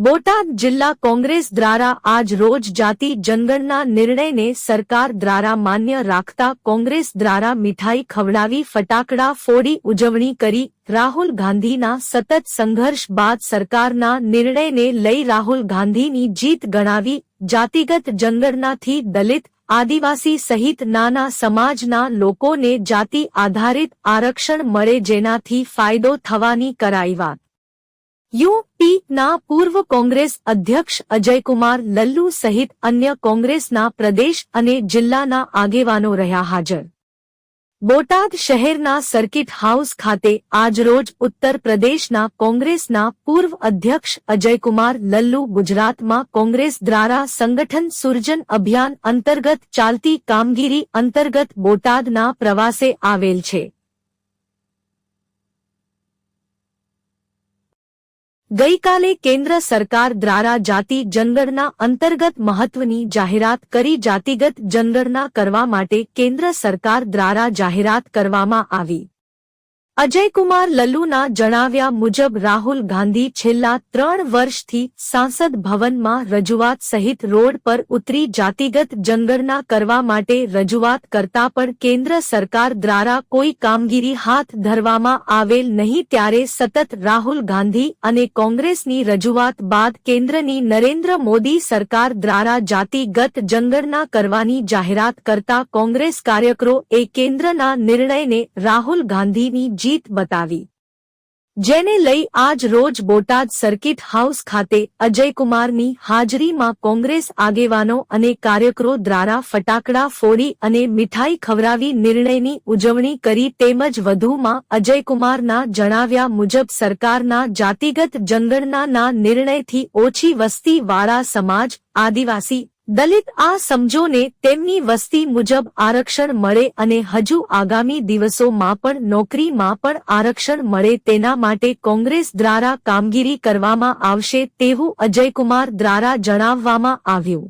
બોટાદ જિલ્લા કોંગ્રેસ દ્વારા આજ રોજ જાતિ જનગણના નિર્ણયને સરકાર દ્વારા માન્ય રાખતા કોંગ્રેસ દ્વારા મીઠાઈ ખવડાવી ફટાકડા ફોડી ઉજવણી કરી રાહુલ ગાંધીના સતત સંઘર્ષ બાદ સરકારના નિર્ણયને લઈ રાહુલ ગાંધીની જીત ગણાવી જાતિગત જનગણનાથી દલિત આદિવાસી સહિત નાના સમાજના લોકોને જાતિ આધારિત આરક્ષણ મળે જેનાથી ફાયદો થવાની કરાઈ વાત। યુપીના પૂર્વ કોંગ્રેસ અધ્યક્ષ અજયકુમાર લલ્લુ સહિત અન્ય કોંગ્રેસના પ્રદેશ અને જિલ્લાના આગેવાનો રહ્યા હાજર। બોટાદ શહેરના સર્કિટ હાઉસ ખાતે આજરોજ ઉત્તર પ્રદેશના કોંગ્રેસના પૂર્વ અધ્યક્ષ અજયકુમાર લલ્લુ ગુજરાતમાં કોંગ્રેસ દ્વારા સંગઠન સૃજન અભિયાન અંતર્ગત ચાલતી કામગીરી અંતર્ગત બોટાદના પ્રવાસે આવેલ છે। ગઈકાલે કેન્દ્ર સરકાર દ્વારા જાતિ જનગણના અંતર્ગત મહત્વની જાહેરાત કરી જાતિગત જનગણના કરવા માટે કેન્દ્ર સરકાર દ્વારા જાહેરાત કરવામાં આવી। અજયકુમાર લલ્લુના જણાવ્યા મુજબ રાહુલ ગાંધી છેલ્લા 3 વર્ષથી સાંસદ ભવનમાં રજૂઆત સહિત રોડ પર ઉતરી જાતિગત જનગણના કરવા માટે રજૂઆત કરતા પણ કેન્દ્ર સરકાર દ્વારા કોઈ કામગીરી હાથ ધરવામાં આવેલ નહીં ત્યારે સતત રાહુલ ગાંધી અને કોંગ્રેસની રજૂઆત બાદ કેન્દ્રની નરેન્દ્ર મોદી સરકાર દ્વારા જાતિગત જનગણના કરવાની જાહેરાત કરતા કોંગ્રેસ કાર્યકરોએ કેન્દ્રના નિર્ણયને રાહુલ ગાંધીની જીત बतावी, જેને લઈ આજ રોજ બોટાદ સર્કિટ હાઉસ ખાતે અજયકુમારની હાજરીમાં કોંગ્રેસ આગેવાનો અને કાર્યકરો દ્વારા ફટાકડા ફોડી અને મીઠાઈ ખવડાવી નિર્ણયની ઉજવણી કરી તેમજ વધુમાં અજયકુમારના જણાવ્યા મુજબ સરકારના જાતિગત જનગણનાના નિર્ણયથી ઓછી વસ્તીવાળા સમાજ આદિવાસી દલિત આ સમજોને તેમની વસ્તી મુજબ આરક્ષણ મળે અને હજુ આગામી દિવસોમાં પણ નોકરીમાં પણ આરક્ષણ મળે તેના માટે કોંગ્રેસ દ્વારા કામગીરી કરવામાં આવશે તેવું અજયકુમાર દ્વારા જણાવવામાં આવ્યું।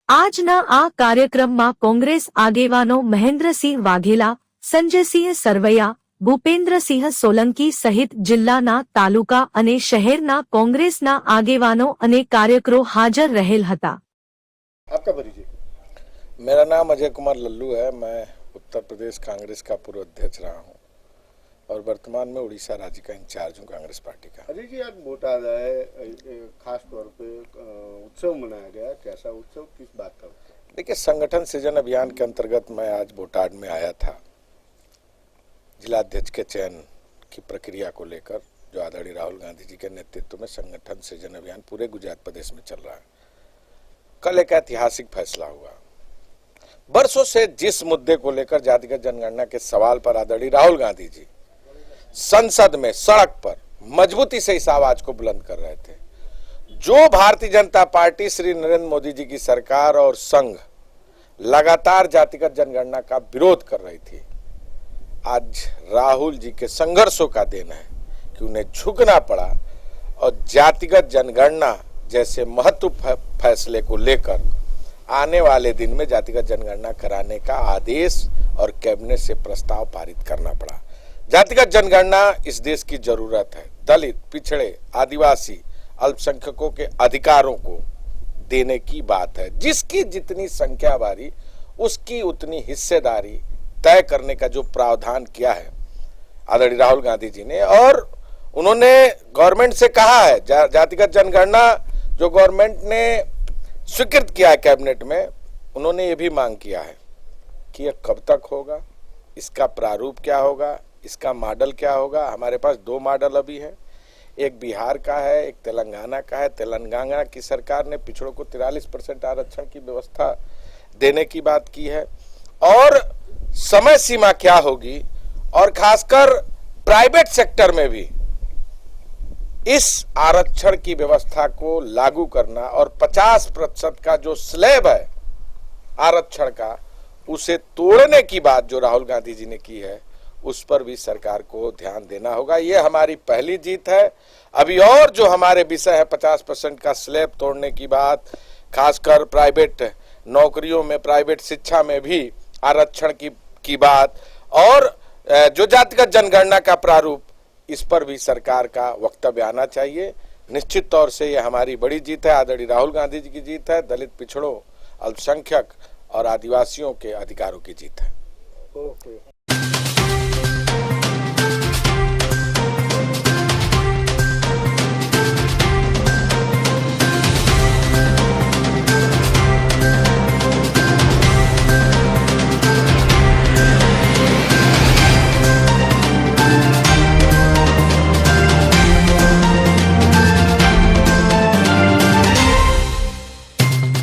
આજના આ કાર્યક્રમમાં કોંગ્રેસ આગેવાનો મહેન્દ્રસિંહ વાઘેલા, સંજયસિંહ સરવૈયા, ભૂપેન્દ્રસિંહ સોલંકી સહિત જિલ્લાના તાલુકા અને શહેરના કોંગ્રેસના આગેવાનો અને કાર્યકરો હાજર રહેલ હતા। आपका परिचय? मेरा नाम अजय कुमार लल्लू है। मैं उत्तर प्रदेश कांग्रेस का पूर्व अध्यक्ष रहा हूँ और वर्तमान में उड़ीसा राज्य का इंचार्ज हूँ कांग्रेस पार्टी का। अजय जी, आज बोटाद आए, खास तौर पे उत्सव मनाया गया, कैसा उत्सव, किस बात का? देखिए, संगठन सृजन अभियान के अंतर्गत मैं आज बोटाद में आया था। जिलाध्यक्ष के चयन की प्रक्रिया को लेकर जो आदरणीय राहुल गांधी जी के नेतृत्व में संगठन सृजन अभियान पूरे गुजरात प्रदेश में चल रहा है। कल एक ऐतिहासिक फैसला हुआ। वर्षों से जिस मुद्दे को लेकर जातिगत जनगणना के सवाल पर आदरणीय राहुल गांधी जी संसद में सड़क पर मजबूती से इस आवाज को बुलंद कर रहे थे, जो भारतीय जनता पार्टी श्री नरेंद्र मोदी जी की सरकार और संघ लगातार जातिगत जनगणना का विरोध कर रही थी, आज राहुल जी के संघर्षों का देन है कि उन्हें झुकना पड़ा और जातिगत जनगणना जैसे महत्व फैसले को लेकर आने वाले दिन में जातिगत जनगणना कराने का आदेश और कैबिनेट से प्रस्ताव पारित करना पड़ा। जातिगत जनगणना इस देश की जरूरत है। दलित, पिछड़े, आदिवासी, अल्पसंख्यकों के अधिकारों को देने की बात है। जिसकी जितनी संख्या बारी उसकी उतनी हिस्सेदारी तय करने का जो प्रावधान किया है आदरणीय राहुल गांधी जी ने, और उन्होंने गवर्नमेंट से कहा है जातिगत जनगणना जो गवर्नमेंट ने स्वीकृत किया है कैबिनेट में, उन्होंने ये भी मांग किया है कि यह कब तक होगा, इसका प्रारूप क्या होगा, इसका मॉडल क्या होगा। हमारे पास 2 मॉडल अभी है, एक बिहार का है, एक तेलंगाना का है। तेलंगाना की सरकार ने पिछड़ों को 43% आरक्षण की व्यवस्था देने की बात की है, और समय सीमा क्या होगी, और खासकर प्राइवेट सेक्टर में भी इस आरक्षण की व्यवस्था को लागू करना और 50% का जो स्लैब है आरक्षण का उसे तोड़ने की बात जो राहुल गांधी जी ने की है, उस पर भी सरकार को ध्यान देना होगा। ये हमारी पहली जीत है। अभी और जो हमारे विषय है 50% का स्लैब तोड़ने की बात, खासकर प्राइवेट नौकरियों में, प्राइवेट शिक्षा में भी आरक्षण की बात, और जो जातिगत जनगणना का प्रारूप, इस पर भी सरकार का वक्तव्य आना चाहिए। निश्चित तौर से ये हमारी बड़ी जीत है, आदरणीय राहुल गांधी जी की जीत है, दलित पिछड़ों, अल्पसंख्यक और आदिवासियों के अधिकारों की जीत है। ओके।